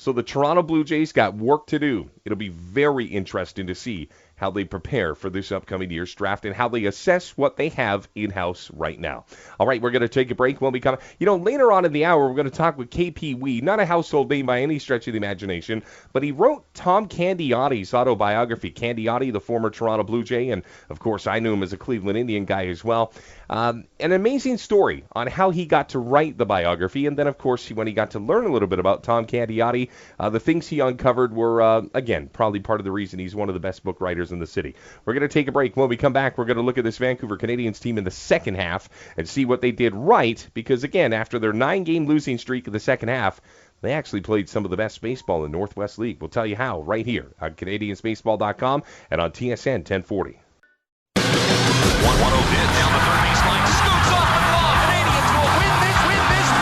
So the Toronto Blue Jays got work to do. It'll be very interesting to see how they prepare for this upcoming year's draft and how they assess what they have in-house right now. All right, we're going to take a break when we come. Later on in the hour, we're going to talk with KP Wee, not a household name by any stretch of the imagination, but he wrote Tom Candiotti's autobiography. Candiotti, the former Toronto Blue Jay, and of course I knew him as a Cleveland Indian guy as well. An amazing story on how he got to write the biography, and then of course when he got to learn a little bit about Tom Candiotti, the things he uncovered were, again, probably part of the reason he's one of the best book writers in the city. We're going to take a break. When we come back, we're going to look at this Vancouver Canadians team in the second half and see what they did right, because again, after their 9-game losing streak in the second half, they actually played some of the best baseball in Northwest League. We'll tell you how right here on CanadiansBaseball.com and on TSN 1040. 1-1-0 pitch down the third baseline. Scoots off the ball. Canadians will win this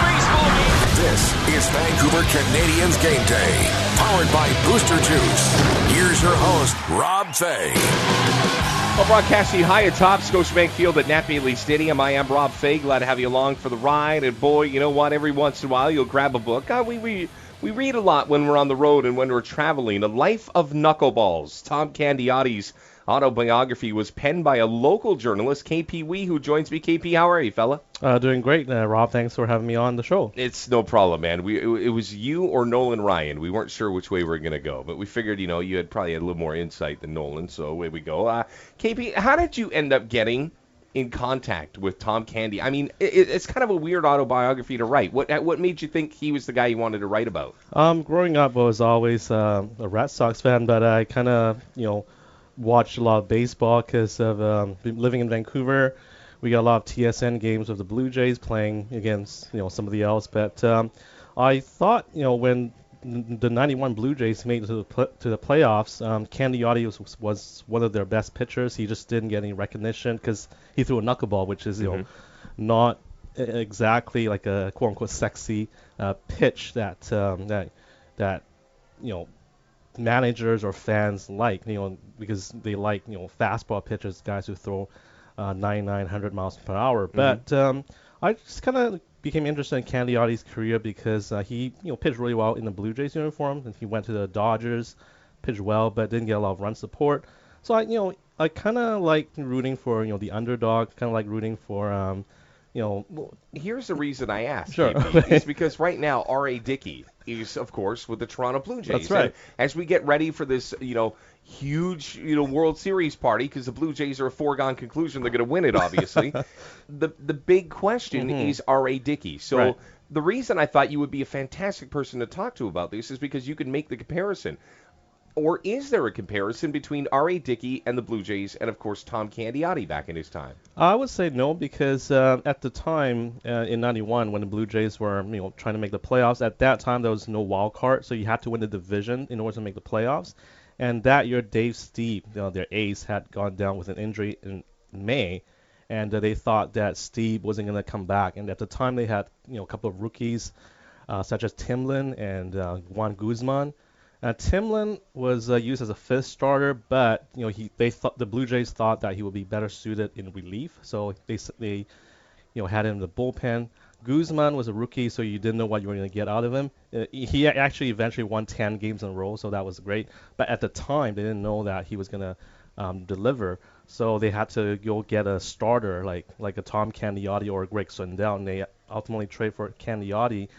baseball game. This is Vancouver Canadians Game Day, powered by Booster Juice. Here's your host, Rob Fay. Well, broadcasting high atop Scotiabank Field at Nat Bailey Stadium, I am Rob Fay. Glad to have you along for the ride. And boy, you know what? Every once in a while, you'll grab a book. We read a lot when we're on the road and when we're traveling. The Life of Knuckleballs, Tom Candiotti's autobiography, was penned by a local journalist, KP Wee, who joins me. KP, how are you, fella? Doing great, Rob. Thanks for having me on the show. It's no problem, man. It was you or Nolan Ryan. We weren't sure which way we were going to go, but we figured, you had probably had a little more insight than Nolan, so away we go. KP, how did you end up getting in contact with Tom Candy? I mean, it's kind of a weird autobiography to write. What made you think he was the guy you wanted to write about? Growing up, I was always a Red Sox fan, but I kind of, watched a lot of baseball because of living in Vancouver. We got a lot of TSN games of the Blue Jays playing against, somebody else. But I thought, when the 91 Blue Jays made it to the playoffs, Candiotti was one of their best pitchers. He just didn't get any recognition because he threw a knuckleball, which is, not exactly like a quote-unquote sexy pitch that managers or fans like, because they like, fastball pitchers, guys who throw 900 miles per hour. But I just kind of became interested in Candiotti's career because he, pitched really well in the Blue Jays uniform, and he went to the Dodgers, pitched well, but didn't get a lot of run support. So I kind of like rooting for, the underdog, kind of like rooting for, Well, here's the reason I asked. Sure. It's because right now R.A. Dickey is, of course, with the Toronto Blue Jays. That's right. And as we get ready for this, huge, World Series party, because the Blue Jays are a foregone conclusion, they're going to win it, obviously. the big question is R.A. Dickey. So Right. the reason I thought you would be a fantastic person to talk to about this is because you can make the comparison. Or is there a comparison between R.A. Dickey and the Blue Jays and, of course, Tom Candiotti back in his time? I would say no, because at the time in '91, when the Blue Jays were trying to make the playoffs, at that time there was no wild card, so you had to win the division in order to make the playoffs. And that year, Dave Stieb, their ace, had gone down with an injury in May, and they thought that Stieb wasn't going to come back. And at the time, they had a couple of rookies, such as Timlin and Juan Guzman. Timlin was used as a fifth starter, but the Blue Jays thought that he would be better suited in relief, so they had him in the bullpen. Guzman was a rookie, so you didn't know what you were going to get out of him. He actually eventually won 10 games in a row, so that was great. But at the time, they didn't know that he was going to deliver, so they had to go get a starter like a Tom Candiotti or a Greg Sundell, and they ultimately trade for Candiotti,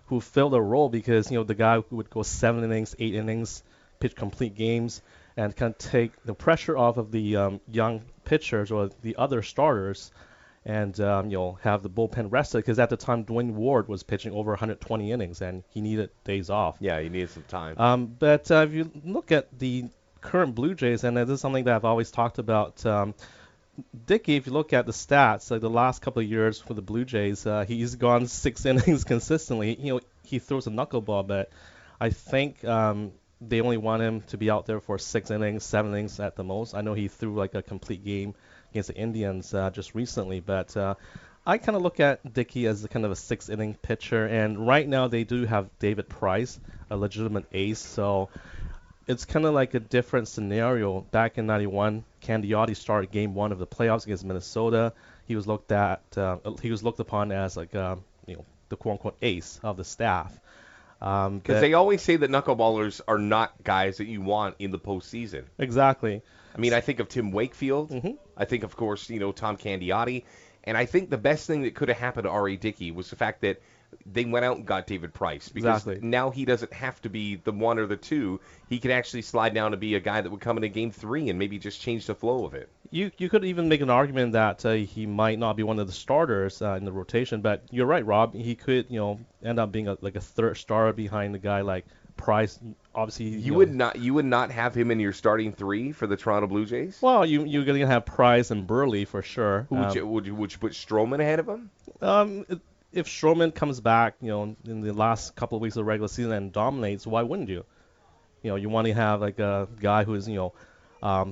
who filled a role because, the guy who would go 7 innings, 8 innings, pitch complete games, and kind of take the pressure off of the young pitchers or the other starters, and, have the bullpen rested, because at the time, Dwayne Ward was pitching over 120 innings, and he needed days off. Yeah, he needed some time. But if you look at the current Blue Jays, and this is something that I've always talked about, Dickey, if you look at the stats, like the last couple of years for the Blue Jays, he's gone 6 innings consistently. He throws a knuckleball, but I think they only want him to be out there for 6 innings, 7 innings at the most. I know he threw like a complete game against the Indians just recently, but I kind of look at Dickey as kind of a 6-inning pitcher, and right now they do have David Price, a legitimate ace, so it's kind of like a different scenario. Back in '91, Candiotti started Game 1 of the playoffs against Minnesota. He was looked upon as like the quote-unquote ace of the staff. Because they always say that knuckleballers are not guys that you want in the postseason. Exactly. I mean, I think of Tim Wakefield. I think, of course, Tom Candiotti. And I think the best thing that could have happened to R.A. Dickey was the fact that they went out and got David Price. Because now he doesn't have to be the one or the two. He can actually slide down to be a guy that would come into Game 3 and maybe just change the flow of it. You could even make an argument that he might not be one of the starters in the rotation. But you're right, Rob. He could, end up being a third starter behind a guy like Price. Obviously, you would not have him in your starting three for the Toronto Blue Jays. Well, you're going to have Price and Burley for sure. Would you put Stroman ahead of him? If Stroman comes back, in the last couple of weeks of the regular season and dominates, why wouldn't you? You want to have like a guy who's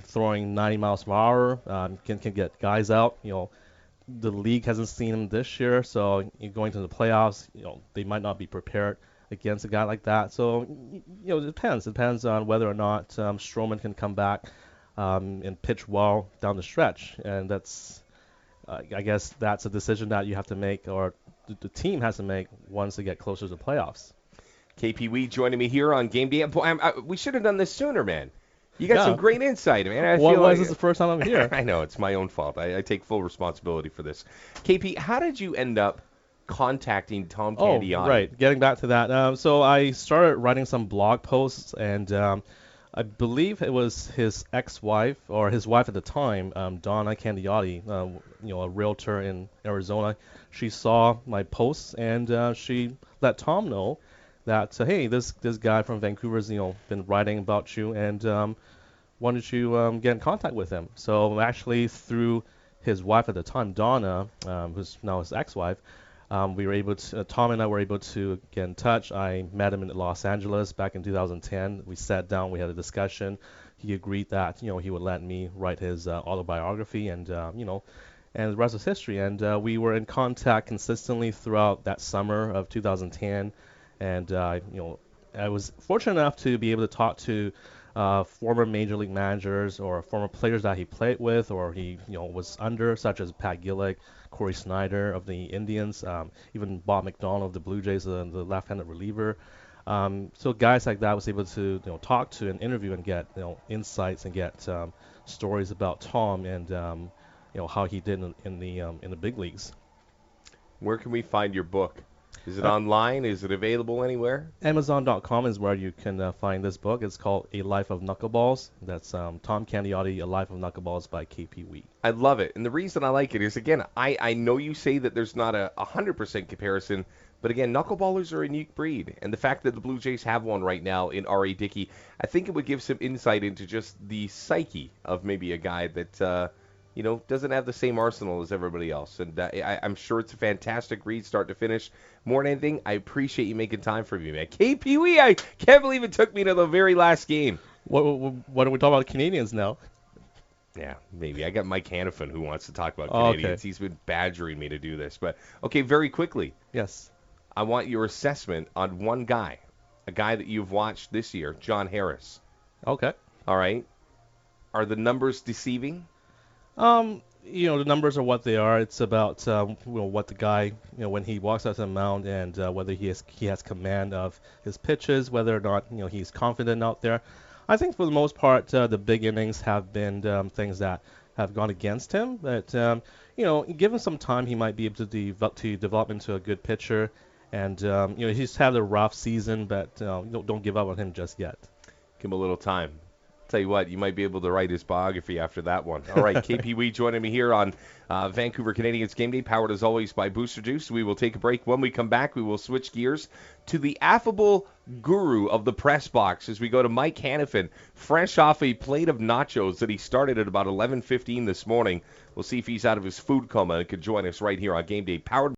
throwing 90 miles per hour, can get guys out. The league hasn't seen him this year, so going to the playoffs, they might not be prepared against a guy like that. So, it depends. It depends on whether or not Stroman can come back and pitch well down the stretch. And that's, I guess, that's a decision that you have to make, or the team has to make once they get closer to the playoffs. KP Wee joining me here on Game Day. We should have done this sooner, man. You got some great insight, man. Why is this the first time I'm here? I know, it's my own fault. I take full responsibility for this. KP, how did you end up contacting Tom Candiotti? Oh, right. Getting back to that. So I started writing some blog posts, and I believe it was his ex-wife, or his wife at the time, Donna Candiotti, a realtor in Arizona. She saw my posts, and she let Tom know that, hey, this guy from Vancouver's, been writing about you, and why don't you get in contact with him? So actually, through his wife at the time, Donna, who's now his ex-wife, we were able to, Tom and I were able to get in touch. I met him in Los Angeles back in 2010. We sat down, we had a discussion. He agreed that, he would let me write his autobiography, and, and the rest is history. And we were in contact consistently throughout that summer of 2010. And, I was fortunate enough to be able to talk to former major league managers or former players that he played with or he, was under, such as Pat Gillick, Corey Snyder of the Indians, even Bob McDonald of the Blue Jays, the left-handed reliever. So guys like that I was able to talk to and interview and get insights and get stories about Tom and how he did in the big leagues. Where can we find your book? Is it online? Is it available anywhere? Amazon.com is where you can find this book. It's called A Life of Knuckleballs. That's Tom Candiotti, A Life of Knuckleballs by KP Wee. I love it. And the reason I like it is, again, I know you say that there's not a 100% comparison, but again, knuckleballers are a unique breed. And the fact that the Blue Jays have one right now in R.A. Dickey, I think it would give some insight into just the psyche of maybe a guy that doesn't have the same arsenal as everybody else. And I'm sure it's a fantastic read, start to finish. More than anything, I appreciate you making time for me, man. KP Wee, I can't believe it took me to the very last game. What are we talking about Canadians now? Yeah, maybe. I got Mike Hanifin who wants to talk about Canadians. Okay. He's been badgering me to do this. But, okay, very quickly. Yes. I want your assessment on one guy, a guy that you've watched this year, John Harris. Okay. All right. Are the numbers deceiving? The numbers are what they are. It's about what the guy, when he walks out to the mound and whether he has command of his pitches, whether or not he's confident out there. I think for the most part, the big innings have been things that have gone against him. But given some time, he might be able to develop into a good pitcher. And he's had a rough season, but don't give up on him just yet. Give him a little time. Tell you what, you might be able to write his biography after that one. All right, KP Wee joining me here on Vancouver Canadians Game Day, powered as always by Booster Juice. We will take a break. When we come back, we will switch gears to the affable guru of the press box as we go to Mike Hanifin, fresh off a plate of nachos that he started at about 11:15 this morning. We'll see if he's out of his food coma and could join us right here on Game Day, powered